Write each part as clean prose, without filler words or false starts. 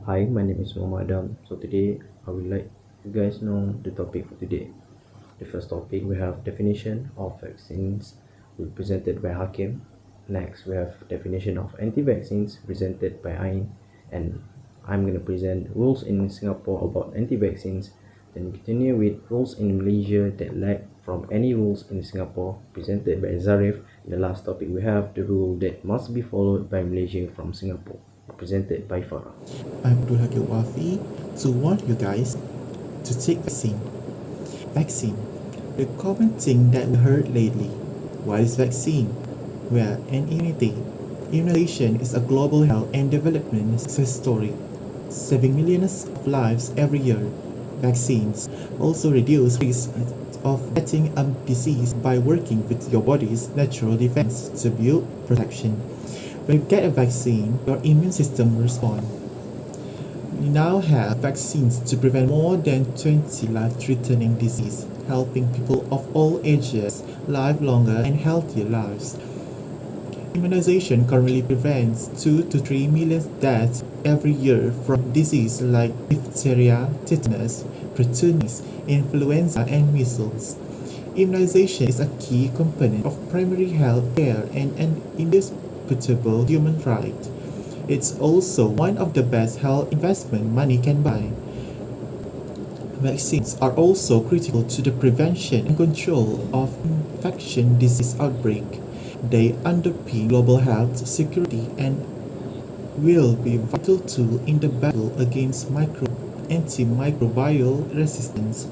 Hi, my name is Muhammad Adam. So today I would like you guys know the topic for today. The first topic we have definition of vaccines presented by Hakim. Next we have definition of anti-vaccines presented by Ain, and I'm gonna present rules in Singapore about anti-vaccines. Then continue with rules in Malaysia that lack from any rules in Singapore presented by Zarif. In the last topic we have the rule that must be followed by Malaysia from Singapore presented by Farah. I'm Abdul Hakil Wafi to warn you guys to take vaccine. Vaccine. The common thing that we heard lately. What is vaccine? Well, an immunity. Immunization is a global health and development success story, saving millions of lives every year. Vaccines also reduce risk of getting a disease by working with your body's natural defense to build protection. When you get a vaccine, your immune system responds. We now have vaccines to prevent more than 20 life-threatening diseases, helping people of all ages live longer and healthier lives. Immunization currently prevents 2 to 3 million deaths every year from diseases like diphtheria, tetanus, pertussis, influenza, and measles. Immunization is a key component of primary health care and an indisputable human right. It's also one of the best health investment money can buy. Vaccines are also critical to the prevention and control of infection disease outbreak. They underpin global health security and will be a vital tool in the battle against antimicrobial resistance.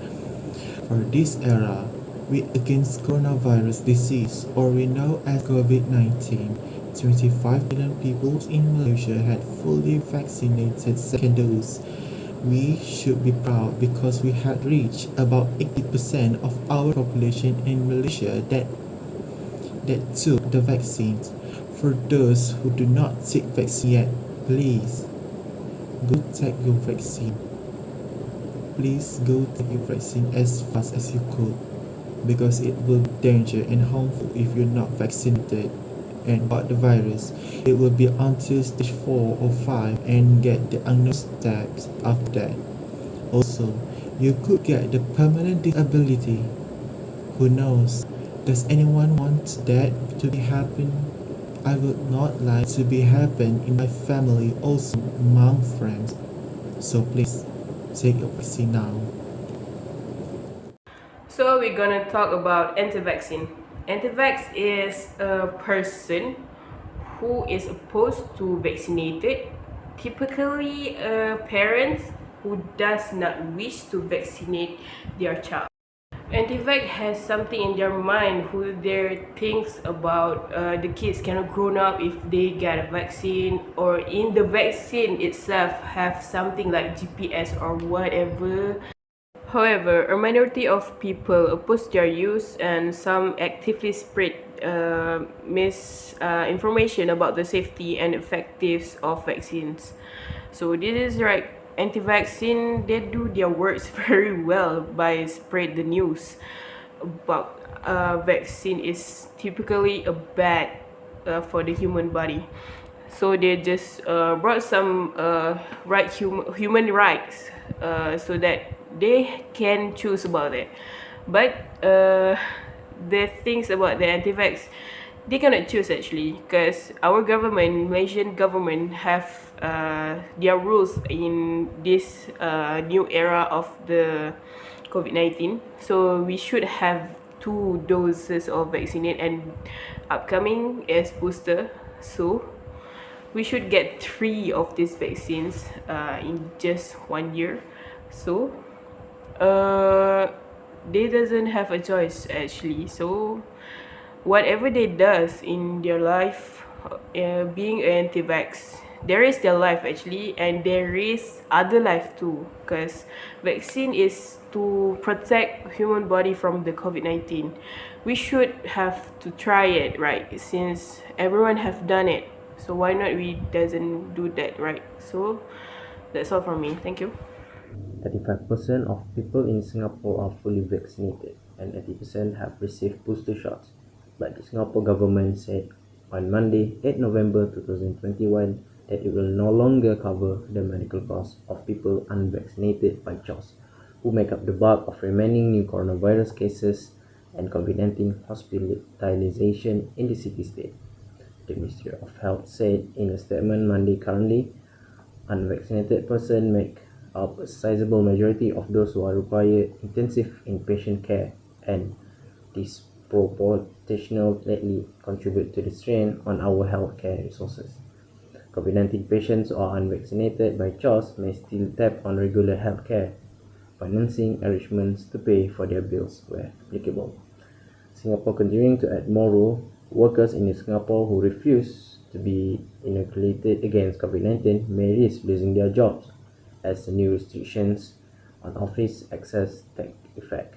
For this era, we against coronavirus disease, or we know as COVID-19, 25 million people in Malaysia had fully vaccinated second dose. We should be proud because we had reached about 80% of our population in Malaysia that took the vaccines. For those who do not take vaccine yet, please go take your vaccine. Please go take your vaccine as fast as you could, because it will be dangerous and harmful if you're not vaccinated and got the virus. It will be until stage 4 or 5 and get the unknown steps after that. Also, you could get the permanent disability. Who knows? Does anyone want that to be happen? I would not like to be happen in my family, also among friends. So please take your vaccine now. So we're gonna talk about anti-vaccine. Anti-vax is a person who is opposed to vaccinated, typically parents who does not wish to vaccinate their child. Anti-vax has something in their mind who they thinks about the kids cannot grow up if they get a vaccine, or in the vaccine itself have something like GPS or whatever. However, a minority of people oppose their use, and some actively spread misinformation about the safety and effectiveness of vaccines. So this is right. Anti-vaccine, they do their works very well by spread the news about vaccine is typically a bad for the human body. So they just brought some human rights so that they can choose about it. But the things about the anti-vax, they cannot choose actually, because our government, Malaysian government, have their rules in this new era of the COVID-19. So we should have 2 doses of vaccine, and upcoming is booster. So we should get 3 of these vaccines in just 1 year. So they doesn't have a choice actually. So whatever they does in their life, being anti-vax, there is their life actually, and there is other life too, because vaccine is to protect human body from the COVID-19. We should have to try it, right? Since everyone have done it, so why not we doesn't do that, right? So that's all from me. Thank you. 35% of people in Singapore are fully vaccinated and 80% have received booster shots. But the Singapore government said on Monday, 8 November 2021, that it will no longer cover the medical costs of people unvaccinated by choice, who make up the bulk of remaining new coronavirus cases and COVID-19 hospitalization in the city-state. The Ministry of Health said in a statement Monday. Currently, unvaccinated persons make up a sizable majority of those who are require intensive inpatient care and disproportionately contribute to the strain on our healthcare resources. COVID-19 patients who are unvaccinated by choice may still tap on regular healthcare financing arrangements to pay for their bills where applicable. Singapore continuing to add more rules. Workers in Singapore who refuse to be inoculated against COVID-19 may risk losing their jobs as the new restrictions on office access take effect.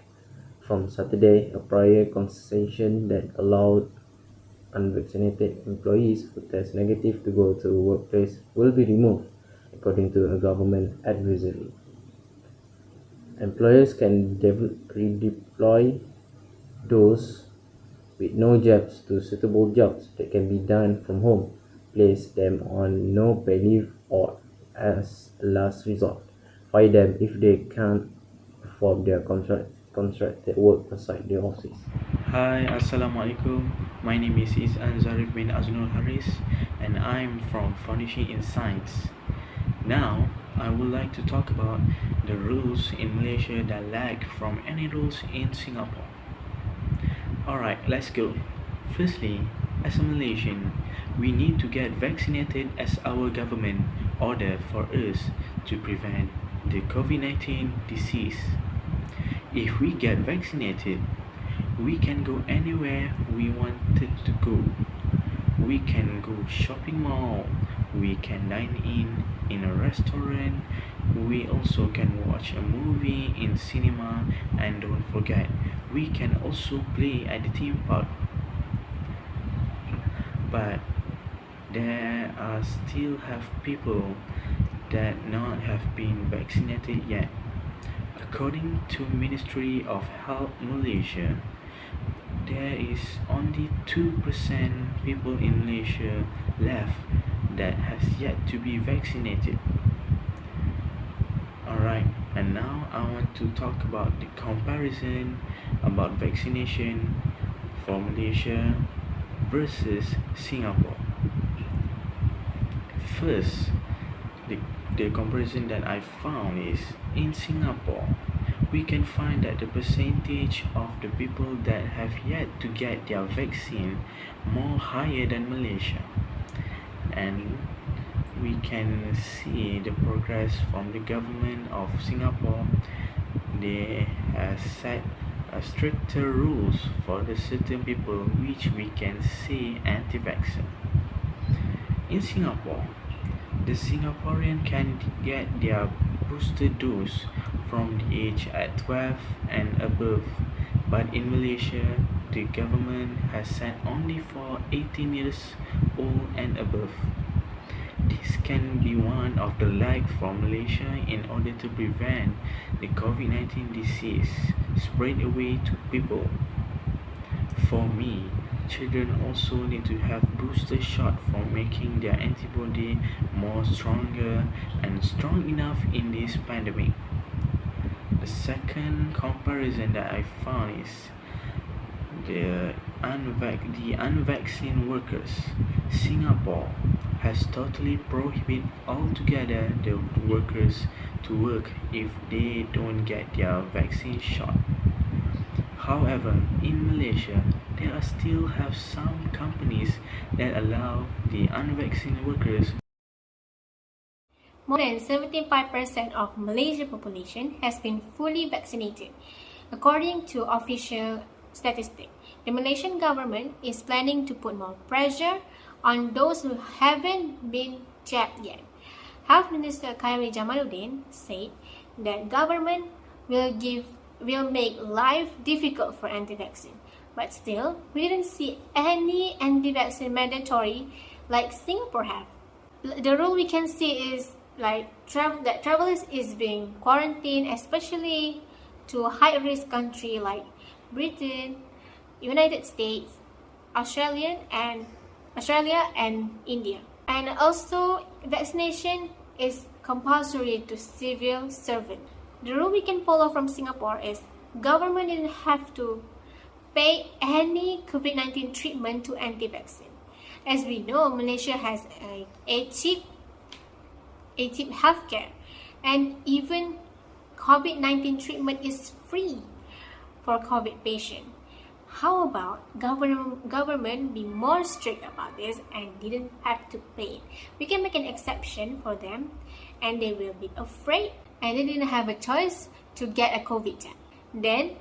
From Saturday, a prior concession that allowed unvaccinated employees who test negative to go to the workplace will be removed, according to a government advisory. Employers can redeploy those with no jobs to suitable jobs that can be done from home, place them on no pay leave, or as a last resort, fire them if they can't perform their contracted work outside the office. Hi, Assalamualaikum. My name is Izan Zarif bin Aznul Haris, and I'm from Foundation in Science. Now, I would like to talk about the rules in Malaysia that lag from any rules in Singapore. Alright, let's go. Firstly, as a Malaysian, we need to get vaccinated as our government ordered for us to prevent the COVID-19 disease. If we get vaccinated, we can go anywhere we wanted to go. We can go shopping mall, we can dine in a restaurant, we also can watch a movie in cinema, and don't forget, we can also play at the theme park. But there are still have people that not have been vaccinated yet. According to Ministry of Health Malaysia, there is only 2% people in Malaysia left that has yet to be vaccinated. Alright, and now I want to talk about the comparison about vaccination for Malaysia versus Singapore. First, the comparison that I found is in Singapore, we can find that the percentage of the people that have yet to get their vaccine more higher than Malaysia, and we can see the progress from the government of Singapore. They have set stricter rules for the certain people which we can say anti-vaxxer. In Singapore, the Singaporean can get their booster dose from the age at 12 and above, but in Malaysia, the government has set only for 18 years old and above. This can be one of the lag for Malaysia in order to prevent the COVID-19 disease spread away to people. For me, children also need to have booster shot for making their antibody more stronger and strong enough in this pandemic. The second comparison that I found is the unvaccinated workers. Singapore has totally prohibited altogether the workers to work if they don't get their vaccine shot. However, in Malaysia, there are still have some companies that allow the unvaccinated workers. More than 75% of Malaysian population has been fully vaccinated. According to official statistics, the Malaysian government is planning to put more pressure on those who haven't been jabbed yet. Health Minister Khairi Jamaluddin said that government will make life difficult for anti-vaccine. But still, we didn't see any anti-vaccine mandatory like Singapore have. The rule we can see is like that travelers is being quarantined, especially to high-risk country like Britain, United States, Australia and India. And also, vaccination is compulsory to civil servants. The rule we can follow from Singapore is government didn't have to pay any COVID-19 treatment to anti-vaccine. As we know, Malaysia has a cheap healthcare, and even COVID-19 treatment is free for COVID patients. How about government be more strict about this and didn't have to pay it? We can make an exception for them, and they will be afraid and they didn't have a choice to get a COVID jab. Then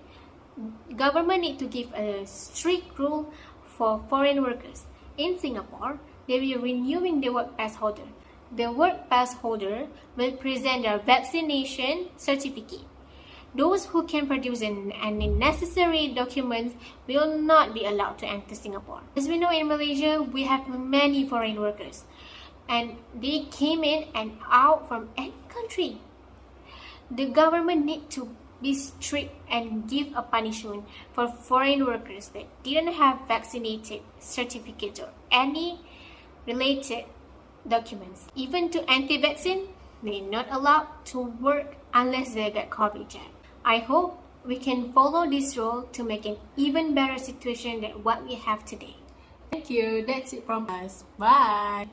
government need to give a strict rule for foreign workers. In Singapore, they will be renewing the work pass holder. The work pass holder will present their vaccination certificate. Those who can produce any necessary documents will not be allowed to enter Singapore. As we know, in Malaysia, we have many foreign workers, and they came in and out from any country. The government need to be strict and give a punishment for foreign workers that didn't have vaccinated certificates or any related documents. Even to anti-vaccine, they're not allowed to work unless they get COVID jab. I hope we can follow this rule to make an even better situation than what we have today. Thank you. That's it from us. Bye.